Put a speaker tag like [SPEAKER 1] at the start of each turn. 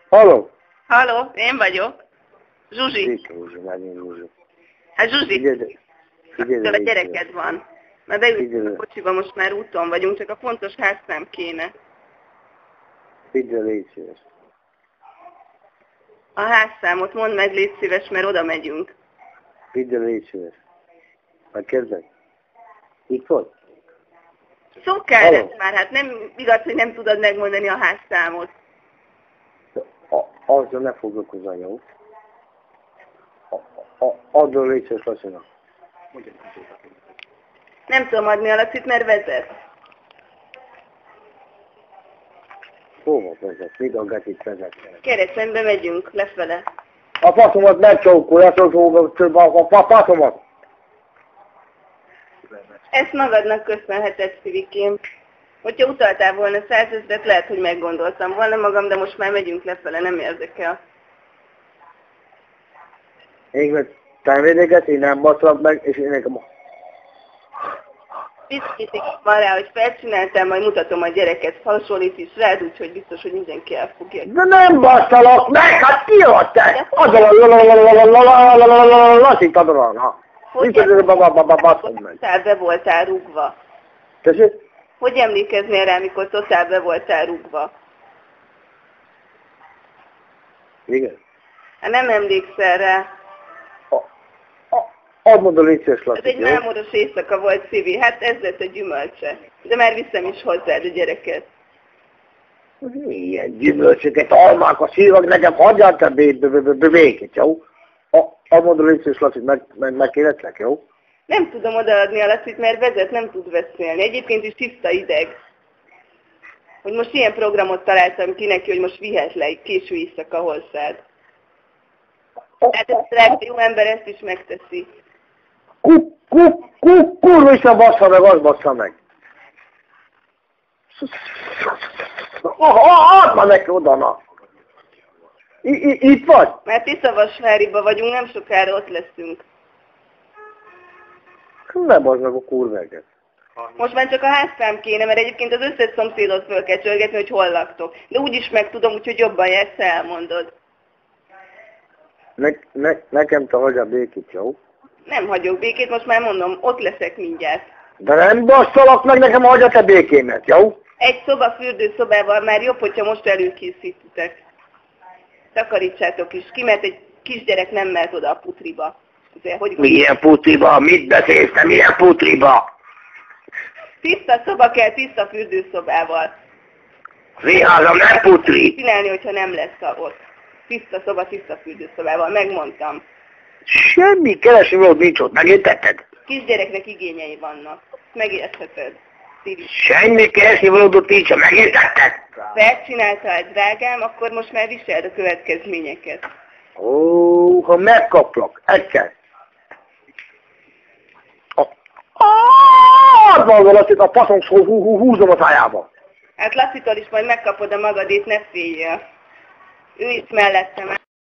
[SPEAKER 1] Halló?
[SPEAKER 2] Halló, én vagyok. Zsuzsi.
[SPEAKER 1] Széke Zsuzsi, megint Zsuzsi.
[SPEAKER 2] Hát Zsuzsi,
[SPEAKER 1] Figyelj,
[SPEAKER 2] a gyereked van. Na beültünk a kocsiba, most már úton vagyunk, csak a fontos házszám kéne.
[SPEAKER 1] Figyelj, légy szíves.
[SPEAKER 2] A házszámot mondd meg, légy szíves, mert oda megyünk.
[SPEAKER 1] Figyelj, légy szíves. Megkezded? Itt volt?
[SPEAKER 2] Szokál lesz már, hát nem igaz, hogy nem tudod megmondani a házszámot.
[SPEAKER 1] Azzal ne foglalkozzál, jó? Azzal légy szíves, Lacinak.
[SPEAKER 2] Nem tudom adni a Lacit, mert vezet.
[SPEAKER 1] Hova vezet? Még a gatit vezetnek.
[SPEAKER 2] Kereszténybe megyünk, lefele.
[SPEAKER 1] A faszomat megcsókol, a faszomat!
[SPEAKER 2] Ezt magadnak köszönheted, Szivikém. Hogyha utaltál volna 100 000-et, lehet, hogy meggondoltam volna magam, de most már megyünk lefele, nem érdekel.
[SPEAKER 1] Én meg tájvédéket, én nem baszlak meg, és én nekem...
[SPEAKER 2] Biztosíték van rá, hogy felcsináltál, majd mutatom a gyereket, hasonlít is rád, úgyhogy biztos, hogy mindenki elfogja.
[SPEAKER 1] De nem basztalak meg, hát ki vagy te? Azzal a Lacit adoralna.
[SPEAKER 2] Hogy totál be voltál rúgva?
[SPEAKER 1] Tessék?
[SPEAKER 2] Hogy emlékeznél rá, mikor totál be voltál rúgva?
[SPEAKER 1] Igen?
[SPEAKER 2] Hát nem emlékszel rá.
[SPEAKER 1] Add mondd a légy szíves,
[SPEAKER 2] Ez
[SPEAKER 1] Lacit,
[SPEAKER 2] egy
[SPEAKER 1] jó?
[SPEAKER 2] mámoros éjszaka volt, Szivi, hát ez lett a gyümölcse. De már viszem is hozzád a gyereket.
[SPEAKER 1] Milyen gyümölcsöket, almákat szívak, nekem hagyjál te békét, jó? Add mondd a légy szíves, Lacit, megkérdezlek, jó?
[SPEAKER 2] Nem tudom odaadni a Lacit, mert vezet, nem tud beszélni. Egyébként is tiszta ideg. Hogy most ilyen programot találtam ki neki, hogy most vihetlek késő éjszaka hozzád. Tehát ez jó ember ezt is megteszi.
[SPEAKER 1] Kurva is bassza meg, az bassza meg. Add már neki oda, na. Itt vagy?
[SPEAKER 2] Mert Tiszavasváriba vagyunk, nem sokára ott leszünk.
[SPEAKER 1] Ne bazd meg a kurveget.
[SPEAKER 2] Most már csak a házszám kéne, mert egyébként az összes szomszédot föl kell csörgetni, hogy hol laktok. De úgyis megtudom, úgyhogy jobban jársz, elmondod.
[SPEAKER 1] Nekem te hagyjál békét, jó?
[SPEAKER 2] Nem hagyok békét, most már mondom, ott leszek mindjárt.
[SPEAKER 1] De nem basszalak meg, nekem hagyja te békémet, jó?
[SPEAKER 2] Egy szoba fürdőszobával már jobb, hogyha most előkészítitek. Takarítsátok is ki, mert egy kisgyerek nem mehet oda a putriba. Azért, hogy
[SPEAKER 1] Milyen putriba? Mit beszélsz te? Milyen putriba?
[SPEAKER 2] tiszta szoba kell tiszta fürdőszobával.
[SPEAKER 1] Viházom, nem putri!
[SPEAKER 2] Csinálni, hogyha nem lesz ott. Tiszta szoba, tiszta fürdőszobával, megmondtam.
[SPEAKER 1] Semmi keresnivalód nincs ott, megértetted?
[SPEAKER 2] Kisgyereknek igényei vannak. Megértheted. Szívi.
[SPEAKER 1] Semmi keresnivalód ott nincs, megértetted?
[SPEAKER 2] Felcsináltál, drágám, akkor most már viseld a következményeket.
[SPEAKER 1] Ó, ha megkaplak, egyszer. Advalvalat, a faszom húzom a szájába.
[SPEAKER 2] Hát Lacitól is majd megkapod a magadét, ne féljél. Ő is mellettem áll.